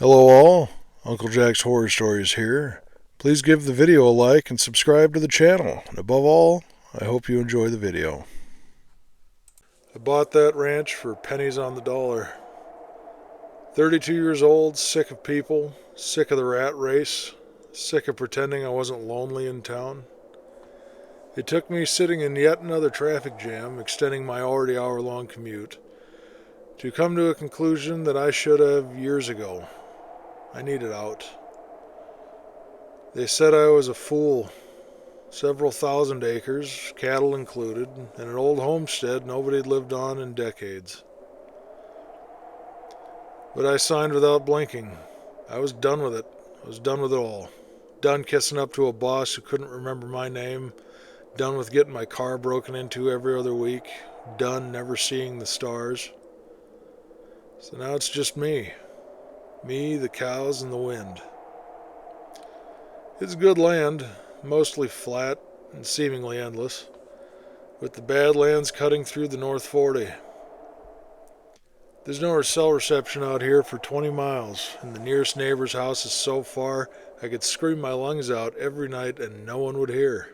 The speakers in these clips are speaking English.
Hello all, Uncle Jack's Horror Stories here. Please give the video a like and subscribe to the channel. And above all, I hope you enjoy the video. I bought that ranch for pennies on the dollar. 32 years old, sick of people, sick of the rat race, sick of pretending I wasn't lonely in town. It took me sitting in yet another traffic jam, extending my already hour-long commute, to come to a conclusion that I should have years ago. I needed out. They said I was a fool. Several thousand acres, cattle included, and an old homestead nobody had lived on in decades. But I signed without blinking. I was done with it. I was done with it all. Done kissing up to a boss who couldn't remember my name. Done with getting my car broken into every other week. Done never seeing the stars. So now it's just me. Me, the cows, and the wind. It's good land, mostly flat and seemingly endless, with the Badlands cutting through the North 40. There's no cell reception out here for 20 miles, and the nearest neighbor's house is so far I could scream my lungs out every night and no one would hear.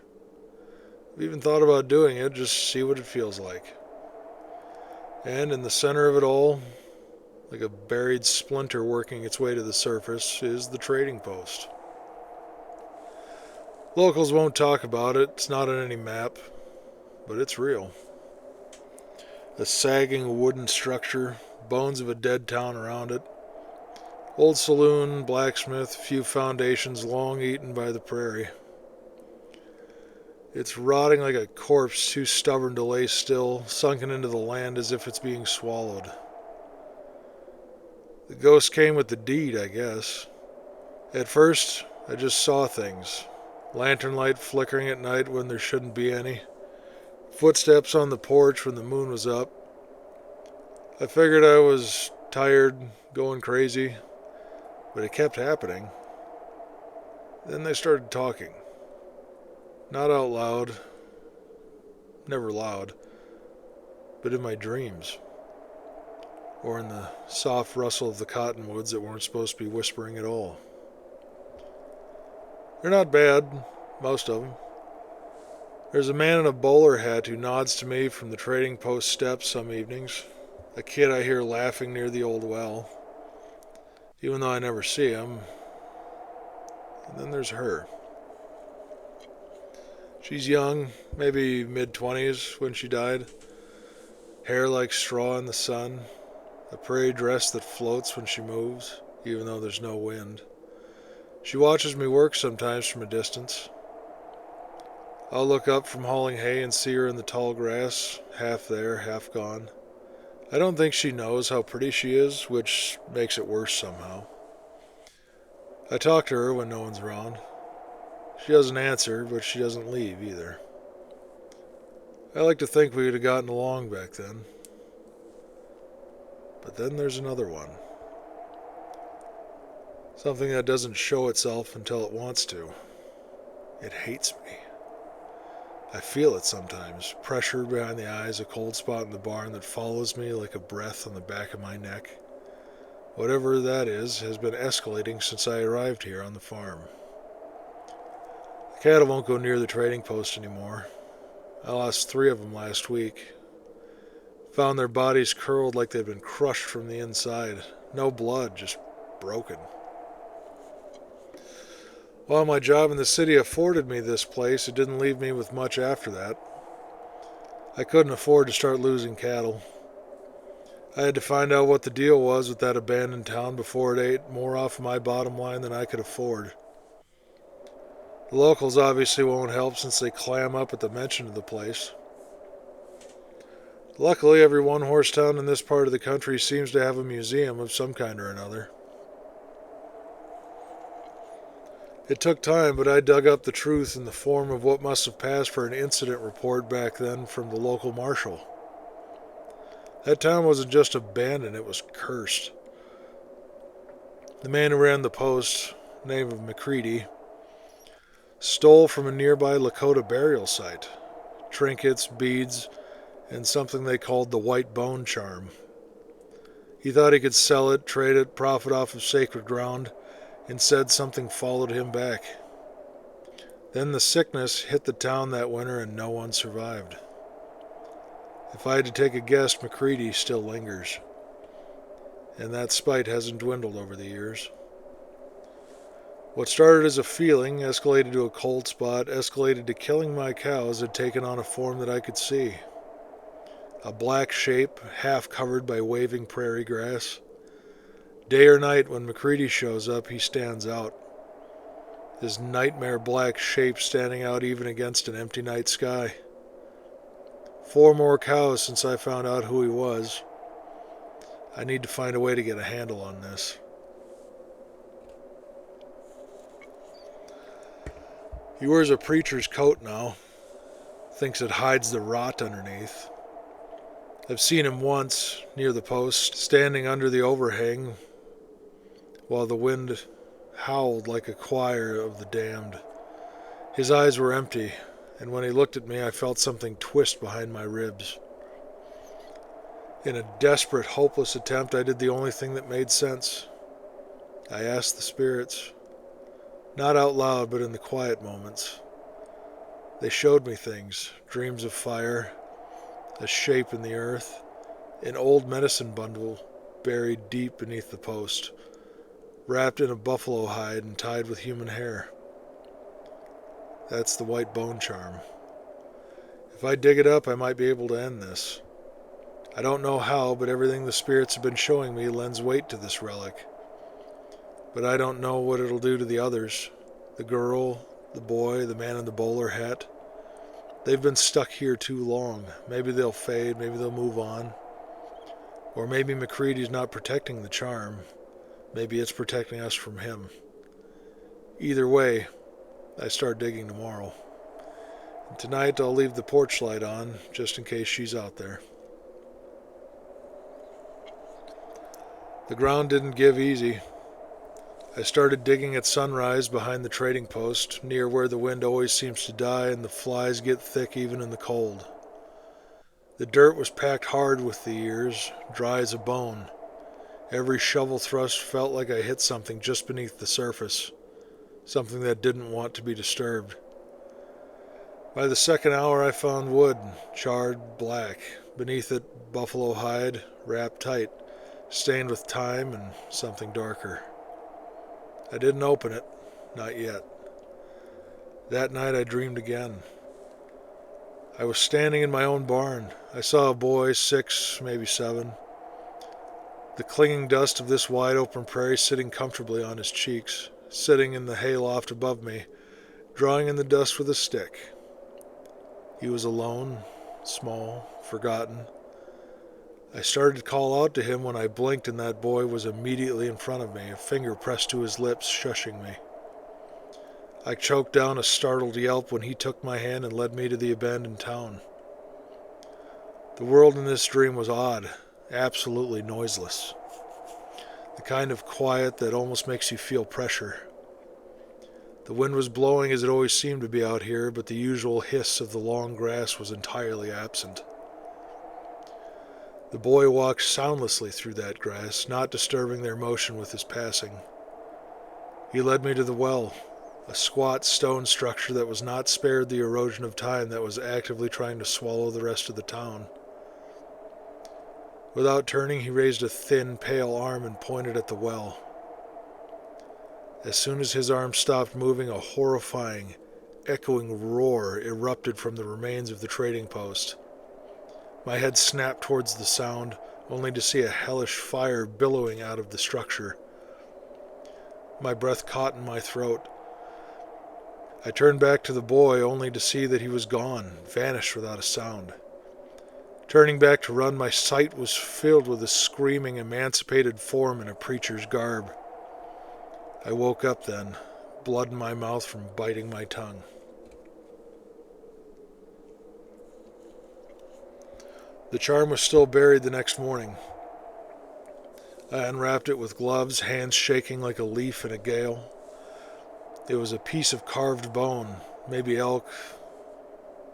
I've even thought about doing it just to see what it feels like. And in the center of it all, like a buried splinter working its way to the surface, is the trading post. Locals won't talk about it, it's not on any map, but it's real. A sagging wooden structure, bones of a dead town around it. Old saloon, blacksmith, few foundations long eaten by the prairie. It's rotting like a corpse too stubborn to lay still, sunken into the land as if it's being swallowed. The ghost came with the deed, I guess. At first, I just saw things. Lantern light flickering at night when there shouldn't be any. Footsteps on the porch when the moon was up. I figured I was tired, going crazy, but it kept happening. Then they started talking. Not out loud, never loud, but in my dreams. Or in the soft rustle of the cottonwoods that weren't supposed to be whispering at all. They're not bad, most of them. There's a man in a bowler hat who nods to me from the trading post steps some evenings. A kid I hear laughing near the old well, even though I never see him. And then there's her. She's young, maybe mid-20s when she died. Hair like straw in the sun. A prairie dress that floats when she moves, even though there's no wind. She watches me work sometimes from a distance. I'll look up from hauling hay and see her in the tall grass, half there, half gone. I don't think she knows how pretty she is, which makes it worse somehow. I talk to her when no one's around. She doesn't answer, but she doesn't leave either. I like to think we would have gotten along back then. But then there's another one. Something that doesn't show itself until it wants to. It hates me. I feel it sometimes. Pressure behind the eyes, a cold spot in the barn that follows me like a breath on the back of my neck. Whatever that is has been escalating since I arrived here on the farm. The cattle won't go near the trading post anymore. I lost 3 of them last week. Found their bodies curled like they'd been crushed from the inside. No blood, just broken. While my job in the city afforded me this place, it didn't leave me with much after that. I couldn't afford to start losing cattle. I had to find out what the deal was with that abandoned town before it ate more off my bottom line than I could afford. The locals obviously won't help since they clam up at the mention of the place. Luckily, every one-horse town in this part of the country seems to have a museum of some kind or another. It took time, but I dug up the truth in the form of what must have passed for an incident report back then from the local marshal. That town wasn't just abandoned, it was cursed. The man who ran the post, name of McCready, stole from a nearby Lakota burial site. Trinkets, beads, and something they called the white bone charm. He thought he could sell it, trade it, profit off of sacred ground. Instead, something followed him back. Then the sickness hit the town that winter and no one survived. If I had to take a guess, McCready still lingers. And that spite hasn't dwindled over the years. What started as a feeling, escalated to a cold spot, escalated to killing my cows, had taken on a form that I could see. A black shape, half covered by waving prairie grass. Day or night, when McCready shows up, he stands out. His nightmare black shape standing out even against an empty night sky. 4 more cows since I found out who he was. I need to find a way to get a handle on this. He wears a preacher's coat now. Thinks it hides the rot underneath. I've seen him once, near the post, standing under the overhang, while the wind howled like a choir of the damned. His eyes were empty, and when he looked at me, I felt something twist behind my ribs. In a desperate, hopeless attempt, I did the only thing that made sense. I asked the spirits. Not out loud, but in the quiet moments. They showed me things, dreams of fire, a shape in the earth, an old medicine bundle buried deep beneath the post, wrapped in a buffalo hide and tied with human hair. That's the white bone charm. If I dig it up, I might be able to end this. I don't know how, but everything the spirits have been showing me lends weight to this relic. But I don't know what it'll do to the others. The girl, the boy, the man in the bowler hat. They've been stuck here too long. Maybe they'll fade, maybe they'll move on. Or maybe McCready's not protecting the charm. Maybe it's protecting us from him. Either way, I start digging tomorrow. And tonight I'll leave the porch light on, just in case she's out there. The ground didn't give easy. I started digging at sunrise behind the trading post, near where the wind always seems to die and the flies get thick even in the cold. The dirt was packed hard with the years, dry as a bone. Every shovel thrust felt like I hit something just beneath the surface, something that didn't want to be disturbed. By the second hour I found wood, charred black, beneath it buffalo hide, wrapped tight, stained with time and something darker. I didn't open it, not yet. That night I dreamed again. I was standing in my own barn. I saw a boy, 6, maybe 7. The clinging dust of this wide open prairie sitting comfortably on his cheeks, sitting in the hayloft above me, drawing in the dust with a stick. He was alone, small, forgotten. I started to call out to him when I blinked and that boy was immediately in front of me, a finger pressed to his lips, shushing me. I choked down a startled yelp when he took my hand and led me to the abandoned town. The world in this dream was odd, absolutely noiseless. The kind of quiet that almost makes you feel pressure. The wind was blowing as it always seemed to be out here, but the usual hiss of the long grass was entirely absent. The boy walked soundlessly through that grass, not disturbing their motion with his passing. He led me to the well, a squat stone structure that was not spared the erosion of time that was actively trying to swallow the rest of the town. Without turning, he raised a thin, pale arm and pointed at the well. As soon as his arm stopped moving, a horrifying, echoing roar erupted from the remains of the trading post. My head snapped towards the sound, only to see a hellish fire billowing out of the structure. My breath caught in my throat. I turned back to the boy, only to see that he was gone, vanished without a sound. Turning back to run, my sight was filled with a screaming, emancipated form in a preacher's garb. I woke up then, blood in my mouth from biting my tongue. The charm was still buried the next morning. I unwrapped it with gloves, hands shaking like a leaf in a gale. It was a piece of carved bone, maybe elk,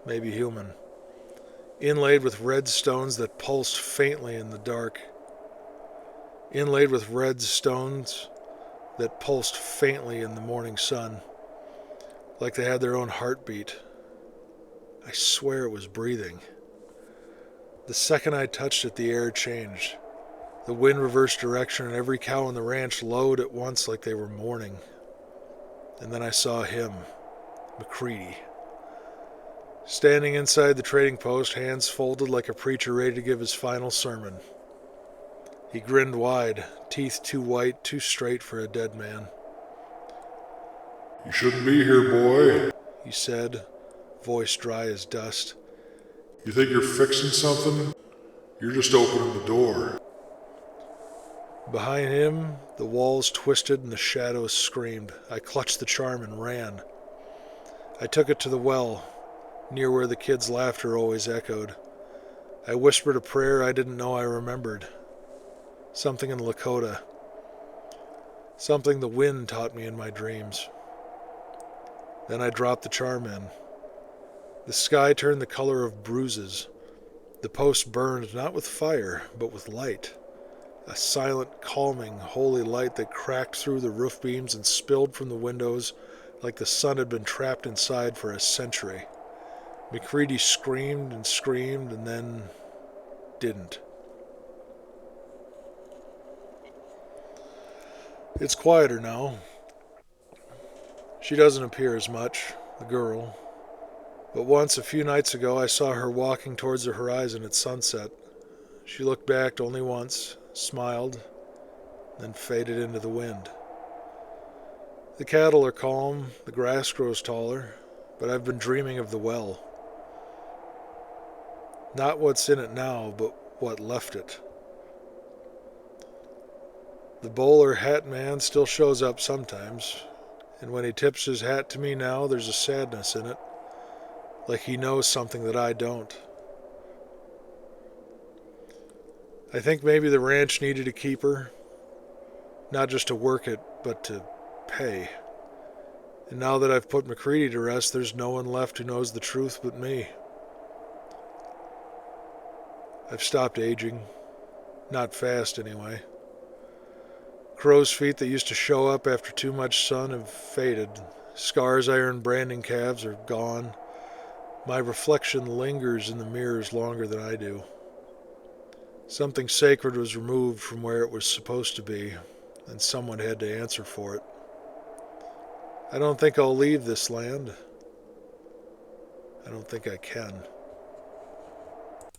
maybe human, inlaid with red stones that pulsed faintly in the dark. inlaid with red stones that pulsed faintly in the morning sun, like they had their own heartbeat. I swear it was breathing. The second I touched it, the air changed. The wind reversed direction, and every cow on the ranch lowed at once like they were mourning. And then I saw him, McCready, standing inside the trading post, hands folded like a preacher ready to give his final sermon. He grinned wide, teeth too white, too straight for a dead man. "You shouldn't be here, boy," he said, voice dry as dust. "You think you're fixing something? You're just opening the door." Behind him, the walls twisted and the shadows screamed. I clutched the charm and ran. I took it to the well, near where the kids' laughter always echoed. I whispered a prayer I didn't know I remembered. Something in Lakota. Something the wind taught me in my dreams. Then I dropped the charm in. The sky turned the color of bruises. The post burned not with fire, but with light. A silent, calming, holy light that cracked through the roof beams and spilled from the windows like the sun had been trapped inside for a century. McCready screamed and then didn't. It's quieter now. She doesn't appear as much, the girl. But once, a few nights ago, I saw her walking towards the horizon at sunset. She looked back only once, smiled, then faded into the wind. The cattle are calm, the grass grows taller, but I've been dreaming of the well. Not what's in it now, but what left it. The bowler hat man still shows up sometimes, and when he tips his hat to me now, there's a sadness in it, like he knows something that I don't. I think maybe the ranch needed a keeper, not just to work it, but to pay. And now that I've put McCready to rest, there's no one left who knows the truth but me. I've stopped aging. Not fast, anyway. Crow's feet that used to show up after too much sun have faded. Scars I earned branding calves are gone. My reflection lingers in the mirrors longer than I do. Something sacred was removed from where it was supposed to be, and someone had to answer for it. I don't think I'll leave this land. I don't think I can.